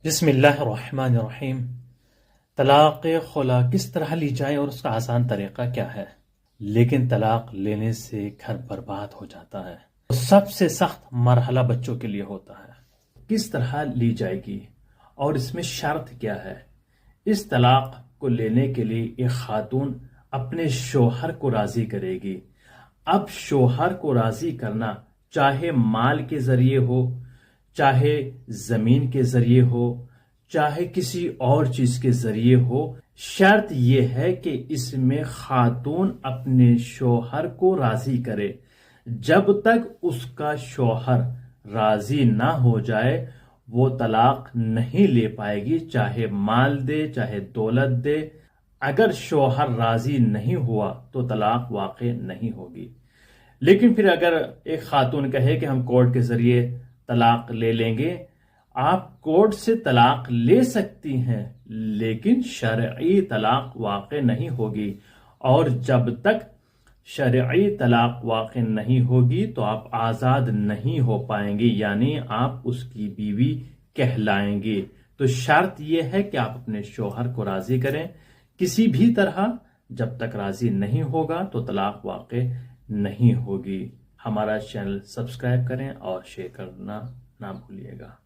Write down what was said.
بسم اللہ الرحمن الرحیم۔ طلاق خلا کس طرح لی جائے اور اس کا آسان طریقہ کیا ہے؟ لیکن طلاق لینے سے گھر برباد ہو جاتا ہے۔ سب سے سخت مرحلہ بچوں کے لیے ہوتا ہے۔ کس طرح لی جائے گی اور اس میں شرط کیا ہے؟ اس طلاق کو لینے کے لیے ایک خاتون اپنے شوہر کو راضی کرے گی۔ اب شوہر کو راضی کرنا چاہے مال کے ذریعے ہو، چاہے زمین کے ذریعے ہو، چاہے کسی اور چیز کے ذریعے ہو، شرط یہ ہے کہ اس میں خاتون اپنے شوہر کو راضی کرے۔ جب تک اس کا شوہر راضی نہ ہو جائے وہ طلاق نہیں لے پائے گی، چاہے مال دے چاہے دولت دے۔ اگر شوہر راضی نہیں ہوا تو طلاق واقع نہیں ہوگی۔ لیکن پھر اگر ایک خاتون کہے کہ ہم کورٹ کے ذریعے طلاق لے لیں گے، آپ کورٹ سے طلاق لے سکتی ہیں لیکن شرعی طلاق واقع نہیں ہوگی، اور جب تک شرعی طلاق واقع نہیں ہوگی تو آپ آزاد نہیں ہو پائیں گی، یعنی آپ اس کی بیوی کہلائیں گی۔ تو شرط یہ ہے کہ آپ اپنے شوہر کو راضی کریں کسی بھی طرح۔ جب تک راضی نہیں ہوگا تو طلاق واقع نہیں ہوگی۔ ہمارا چینل سبسکرائب کریں اور شیئر کرنا نہ بھولیے گا۔